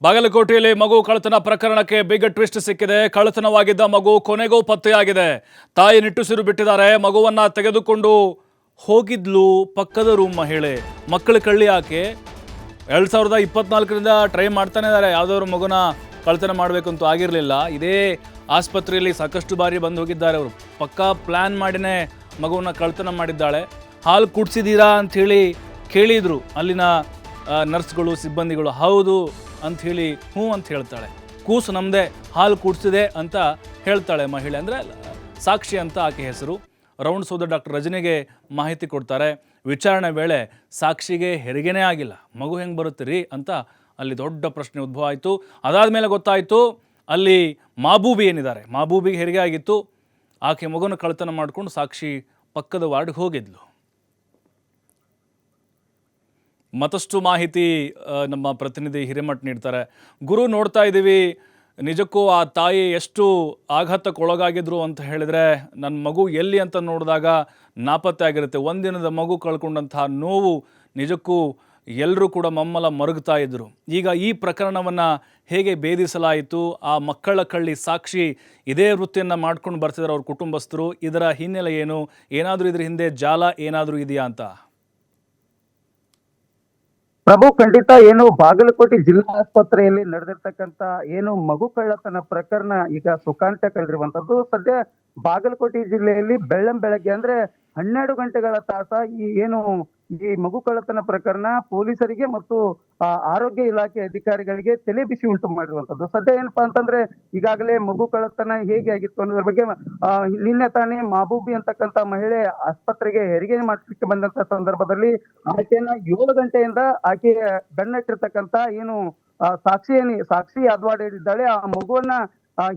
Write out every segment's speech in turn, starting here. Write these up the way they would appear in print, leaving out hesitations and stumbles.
ಬಾಗಲಕೋಟೆಯಲ್ಲಿ ಮಗು ಕಳ್ಳತನ ಪ್ರಕರಣಕ್ಕೆ ಬಿಗ್ ಟ್ವಿಸ್ಟ್ ಸಿಕ್ಕಿದೆ. ಕಳ್ಳತನವಾಗಿದ್ದ ಮಗು ಕೊನೆಗೂ ಪತ್ತೆಯಾಗಿದೆ. ತಾಯಿ ನಿಟ್ಟುಸಿರು ಬಿಟ್ಟಿದ್ದಾರೆ. ಮಗುವನ್ನ ತೆಗೆದುಕೊಂಡು ಹೋಗಿದ್ಲು ಪಕ್ಕದ ರೂಮ್ ಮಹಿಳೆ. ಮಕ್ಕಳ ಕಳ್ಳಿ ಆಕೆ 2024ರಿಂದ ಟ್ರೈ ಮಾಡ್ತಾನೆ ಇದ್ದಾರೆ. ಯಾವುದಾದ್ರು ಮಗುನ ಕಳ್ಳತನ ಮಾಡಬೇಕಂತೂ ಆಗಿರಲಿಲ್ಲ. ಇದೇ ಆಸ್ಪತ್ರೆಯಲ್ಲಿ ಸಾಕಷ್ಟು ಬಾರಿ ಬಂದು ಹೋಗಿದ್ದಾರೆ ಅವರು. ಪಕ್ಕಾ ಪ್ಲ್ಯಾನ್ ಮಾಡಿನೇ ಮಗುವನ್ನ ಕಳ್ಳತನ ಮಾಡಿದ್ದಾಳೆ. ಹಾಲು ಕುಡಿಸಿದ್ದೀರಾ ಅಂಥೇಳಿ ಕೇಳಿದರು ಅಲ್ಲಿನ ನರ್ಸ್ಗಳು, ಸಿಬ್ಬಂದಿಗಳು. ಹೌದು ಅಂಥೇಳಿ ಹ್ಞೂ ಅಂತ ಹೇಳ್ತಾಳೆ. ಕೂಸು ನಮ್ಮದೇ, ಹಾಲು ಕುಡಿಸಿದೆ ಅಂತ ಹೇಳ್ತಾಳೆ ಮಹಿಳೆ. ಅಂದರೆ ಸಾಕ್ಷಿ ಅಂತ ಆಕೆ ಹೆಸರು. ರೌಂಡ್ ಸೋದ ಡಾಕ್ಟರ್ ರಜನಿಗೆ ಮಾಹಿತಿ ಕೊಡ್ತಾರೆ. ವಿಚಾರಣೆ ವೇಳೆ ಸಾಕ್ಷಿಗೆ ಹೆರಿಗೆನೇ ಆಗಿಲ್ಲ, ಮಗು ಹೆಂಗೆ ಬರುತ್ತೆ ರೀ ಅಂತ ಅಲ್ಲಿ ದೊಡ್ಡ ಪ್ರಶ್ನೆ ಉದ್ಭವ ಆಯಿತು. ಅದಾದಮೇಲೆ ಗೊತ್ತಾಯಿತು ಅಲ್ಲಿ ಮಾಬೂಬಿ ಏನಿದ್ದಾರೆ, ಮಾಬೂಬಿಗೆ ಹೆರಿಗೆ ಆಗಿತ್ತು. ಆಕೆ ಮಗುನ ಕಳ್ಳತನ ಮಾಡಿಕೊಂಡು ಸಾಕ್ಷಿ ಪಕ್ಕದ ವಾರ್ಡ್ಗೆ ಹೋಗಿದ್ಲು. ಮತ್ತಷ್ಟು ಮಾಹಿತಿ ನಮ್ಮ ಪ್ರತಿನಿಧಿ ಹಿರೇಮಠ್ ನೀಡ್ತಾರೆ. ಗುರು, ನೋಡ್ತಾ ಇದ್ದೀವಿ, ನಿಜಕ್ಕೂ ಆ ತಾಯಿ ಎಷ್ಟು ಆಘಾತಕ್ಕೊಳಗಾಗಿದ್ರು ಅಂತ ಹೇಳಿದರೆ, ನನ್ನ ಮಗು ಎಲ್ಲಿ ಅಂತ ನೋಡಿದಾಗ ನಾಪತ್ತೆ ಆಗಿರುತ್ತೆ. ಒಂದಿನದ ಮಗು ಕಳ್ಕೊಂಡಂತಹ ನೋವು ನಿಜಕ್ಕೂ ಎಲ್ಲರೂ ಕೂಡ ಮಮ್ಮಲ ಮರುಗ್ತಾ ಇದ್ದರು. ಈಗ ಈ ಪ್ರಕರಣವನ್ನು ಹೇಗೆ ಭೇದಿಸಲಾಯಿತು? ಆ ಮಕ್ಕಳ ಕಳ್ಳಿ ಸಾಕ್ಷಿ ಇದೇ ವೃತ್ತಿಯನ್ನು ಮಾಡ್ಕೊಂಡು ಬರ್ತಿದ್ದಾರೆ ಅವ್ರ ಕುಟುಂಬಸ್ಥರು. ಇದರ ಹಿನ್ನೆಲೆ ಏನು? ಏನಾದರೂ ಇದ್ರ ಹಿಂದೆ ಜಾಲ ಏನಾದರೂ ಇದೆಯಾ ಅಂತ? ಪ್ರಭು, ಖಂಡಿತ ಏನು ಬಾಗಲಕೋಟೆ ಜಿಲ್ಲಾ ಆಸ್ಪತ್ರೆಯಲ್ಲಿ ನಡೆದಿರ್ತಕ್ಕಂತ ಏನು ಮಗು ಕಳ್ಳತನ ಪ್ರಕರಣ ಈಗ ಸುಖಾಂತ್ಯ ಕಂಡಿರುವಂತದ್ದು. ಸದ್ಯ ಬಾಗಲಕೋಟೆ ಜಿಲ್ಲೆಯಲ್ಲಿ ಬೆಳಗ್ಗೆ ಅಂದ್ರೆ 12 ಗಂಟೆಗಳ ತಾಸ ಈ ಮಗು ಕಳ್ಳತನ ಪ್ರಕರಣ ಪೊಲೀಸರಿಗೆ ಮತ್ತು ಆರೋಗ್ಯ ಇಲಾಖೆ ಅಧಿಕಾರಿಗಳಿಗೆ ತಲೆ ಬಿಸಿ ಉಂಟು ಮಾಡಿರುವಂತದ್ದು. ಸದ್ಯ ಏನಪ್ಪಾ ಅಂತಂದ್ರೆ, ಈಗಾಗಲೇ ಮಗು ಕಳ್ಳತನ ಹೇಗೆ ಆಗಿತ್ತು ಅನ್ನೋದ್ರ ಬಗ್ಗೆ ನಿನ್ನೆ ತಾನೇ ಮಾಬೂಬಿ ಅಂತಕ್ಕಂತ ಮಹಿಳೆ ಆಸ್ಪತ್ರೆಗೆ ಹೆರಿಗೆ ಮಾಡಿಸ್ಲಿಕ್ಕೆ ಬಂದಂತ ಸಂದರ್ಭದಲ್ಲಿ ಆಕೆಯನ್ನ 7 ಗಂಟೆಯಿಂದ ಆಕೆ ಬೆನ್ನಟ್ಟಿರ್ತಕ್ಕಂತ ಏನು ಸಾಕ್ಷಿ ಅದ್ವಾಡ್ ಹೇಳಿದ್ದಾಳೆ. ಆ ಮಗುವನ್ನ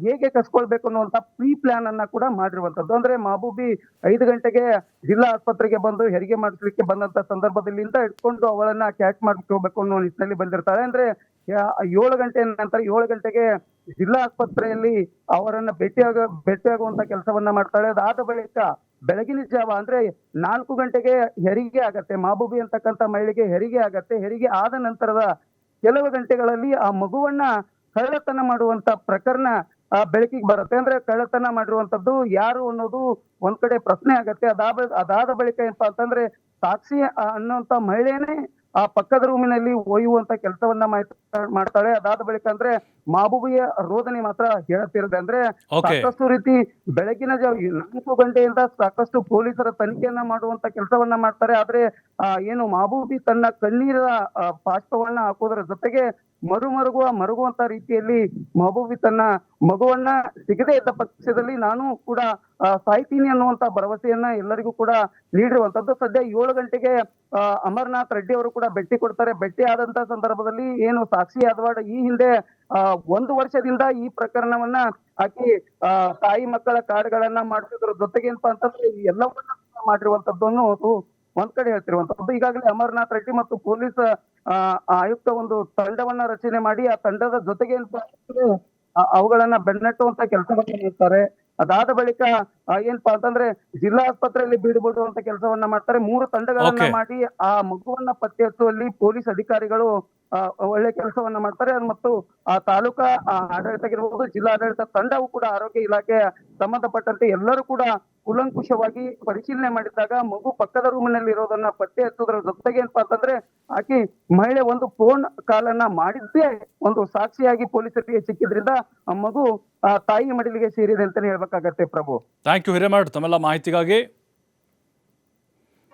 ಹೇಗೆ ಕಸ್ಕೊಳ್ಬೇಕು ಅನ್ನುವಂತ ಪ್ರೀ ಪ್ಲಾನ್ ಅನ್ನ ಕೂಡ ಮಾಡಿರುವಂತದ್ದು. ಅಂದ್ರೆ ಮಾಬೂಬಿ 5 ಗಂಟೆಗೆ ಜಿಲ್ಲಾ ಆಸ್ಪತ್ರೆಗೆ ಬಂದು ಹೆರಿಗೆ ಮಾಡಿಸ್ಲಿಕ್ಕೆ ಬಂದಂತ ಸಂದರ್ಭದಲ್ಲಿಂದ ಇಟ್ಕೊಂಡು ಅವಳನ್ನ ಕ್ಯಾಚ್ ಮಾಡ್ಕೋಬೇಕು ಅನ್ನೋ ನಿಟ್ಟಿನಲ್ಲಿ ಬಂದಿರ್ತಾಳೆ. ಅಂದ್ರೆ 7 ಗಂಟೆ ನಂತರ 7 ಗಂಟೆಗೆ ಜಿಲ್ಲಾ ಆಸ್ಪತ್ರೆಯಲ್ಲಿ ಅವರನ್ನ ಭೇಟಿಯಾಗುವಂತ ಕೆಲಸವನ್ನ ಮಾಡ್ತಾಳೆ. ಅದಾದ ಬಳಿಕ ಬೆಳಗಿನ ಜಾವ ಅಂದ್ರೆ 4 ಗಂಟೆಗೆ ಹೆರಿಗೆ ಆಗತ್ತೆ. ಮಾಬೂಬಿ ಅಂತಕ್ಕಂಥ ಮಹಿಳೆಗೆ ಹೆರಿಗೆ ಆಗತ್ತೆ. ಹೆರಿಗೆ ಆದ ನಂತರದ ಕೆಲವು ಗಂಟೆಗಳಲ್ಲಿ ಆ ಮಗುವನ್ನ ಕಳ್ಳತನ ಮಾಡುವಂತ ಪ್ರಕರಣ ಬೆಳಕಿಗೆ ಬರುತ್ತೆ. ಅಂದ್ರೆ ಕಳ್ಳತನ ಮಾಡಿರುವಂತದ್ದು ಯಾರು ಅನ್ನೋದು ಒಂದ್ ಕಡೆ ಪ್ರಶ್ನೆ ಆಗತ್ತೆ. ಅದಾದ ಬಳಿಕ ಏನಪ್ಪಾ ಅಂತಂದ್ರೆ, ಸಾಕ್ಷಿ ಅನ್ನುವಂತ ಮಹಿಳೆನೇ ಆ ಪಕ್ಕದ ರೂಮಿನಲ್ಲಿ ಒಯ್ಯುವಂತ ಕೆಲಸವನ್ನ ಮಾಡ್ತಾಳೆ. ಅದಾದ ಬಳಿಕ ಅಂದ್ರೆ ಮಾಬೂಬಿಯ ರೋದನೆ ಮಾತ್ರ ಹೇಳ್ತಿರುತ್ತೆ. ಅಂದ್ರೆ ಸಾಕಷ್ಟು ರೀತಿ ಬೆಳಗಿನ ಜಾವ 4 ಗಂಟೆಯಿಂದ ಸಾಕಷ್ಟು ಪೊಲೀಸರ ತನಿಖೆಯನ್ನ ಮಾಡುವಂತ ಕೆಲಸವನ್ನ ಮಾಡ್ತಾರೆ. ಆದ್ರೆ ಏನು ಮಾಬೂಬಿ ತನ್ನ ಕಣ್ಣೀರ ಬಾಷ್ಪವನ್ನ ಹಾಕೋದ್ರ ಜೊತೆಗೆ ಮರುಗುವಂತ ರೀತಿಯಲ್ಲಿ ಮಾಬೂಬಿ ತನ್ನ ಮಗುವನ್ನ ಸಿಗದೇ ಇದ್ದ ಪಕ್ಷದಲ್ಲಿ ನಾನು ಕೂಡ ಸಾಯ್ತೀನಿ ಅನ್ನುವಂತ ಭರವಸೆಯನ್ನ ಎಲ್ಲರಿಗೂ ಕೂಡ ನೀಡಿರುವಂತದ್ದು. ಸದ್ಯ 7 ಗಂಟೆಗೆ ಅಮರನಾಥ್ ರೆಡ್ಡಿ ಅವರು ಕೂಡ ಭೇಟಿ ಕೊಡ್ತಾರೆ. ಭೇಟಿ ಆದಂತ ಸಂದರ್ಭದಲ್ಲಿ ಏನು ಸಾಕ್ಷಿ ಅದ್ವಾಡ್ ಈ ಹಿಂದೆ 1 ವರ್ಷದಿಂದ ಈ ಪ್ರಕರಣವನ್ನ ಆಕಿ ತಾಯಿ ಮಕ್ಕಳ ಕಾರ್ಡ್ಗಳನ್ನ ಮಾಡಿಸಿದ್ರ ಜೊತೆಗೆ ಏನಪ್ಪಾ ಅಂತಂದ್ರೆ ಎಲ್ಲವನ್ನ ಮಾಡಿರುವಂತದ್ದು ಒಂದ್ ಕಡೆ ಹೇಳ್ತಿರುವಂತದ್ದು. ಈಗಾಗಲೇ ಅಮರನಾಥ್ ರೆಡ್ಡಿ ಮತ್ತು ಪೊಲೀಸ್ ಆಯುಕ್ತ ಒಂದು ತಂಡವನ್ನ ರಚನೆ ಮಾಡಿ ಆ ತಂಡದ ಜೊತೆಗೆ ಏನಪ್ಪಾ ಅಂತಂದ್ರೆ ಅವುಗಳನ್ನ ಬೆನ್ನಟ್ಟುವಂತ ಕೆಲಸವನ್ನ ಮಾಡ್ತಾರೆ. ಅದಾದ ಬಳಿಕ ಏನಪ್ಪಾ ಅಂತಂದ್ರೆ ಜಿಲ್ಲಾ ಆಸ್ಪತ್ರೆಯಲ್ಲಿ ಬೀಡುಬಿಡುವಂತ ಕೆಲಸವನ್ನ ಮಾಡ್ತಾರೆ. 3 ತಂಡಗಳನ್ನ ಮಾಡಿ ಆ ಮಗುವನ್ನ ಪತ್ತೆ ಹಚ್ಚುವಲ್ಲಿ ಪೊಲೀಸ್ ಅಧಿಕಾರಿಗಳು ಒಳ್ಳೆ ಕೆಲಸವನ್ನ ಮಾಡ್ತಾರೆ. ಮತ್ತು ಆ ತಾಲೂಕಾ ಆಡಳಿತ ಆಗಿರ್ಬೋದು, ಜಿಲ್ಲಾ ಆಡಳಿತ ತಂಡವು ಕೂಡ ಆರೋಗ್ಯ ಇಲಾಖೆ ಸಂಬಂಧಪಟ್ಟಂತೆ ಎಲ್ಲರೂ ಕೂಡ ಕೂಲಂಕುಷವಾಗಿ ಪರಿಶೀಲನೆ ಮಾಡಿದಾಗ ಮಗು ಪಕ್ಕದ ರೂಮಿನಲ್ಲಿ ಇರೋದನ್ನ ಪತ್ತೆ ಹಚ್ಚೋದ್ರ ಜೊತೆಗೆ ಏನಪ್ಪಾ ಅಂತಂದ್ರೆ, ಆಕಿ ಮಹಿಳೆ ಒಂದು ಫೋನ್ ಕಾಲನ್ನ ಮಾಡಿದ್ದೇ ಒಂದು ಸಾಕ್ಷಿಯಾಗಿ ಪೊಲೀಸರಿಗೆ ಸಿಕ್ಕಿದ್ರಿಂದ ಆ ಮಗು ತಾಯಿ ಮಡಿಲಿಗೆ ಸೇರಿದೆ ಅಂತಾನೆ ಹೇಳ್ಬೇಕಾಗತ್ತೆ ಪ್ರಭು. ಥ್ಯಾಂಕ್ ಯು ಹಿರೇಮಠ್ ತಮ್ಮೆಲ್ಲ ಮಾಹಿತಿಗಾಗಿ.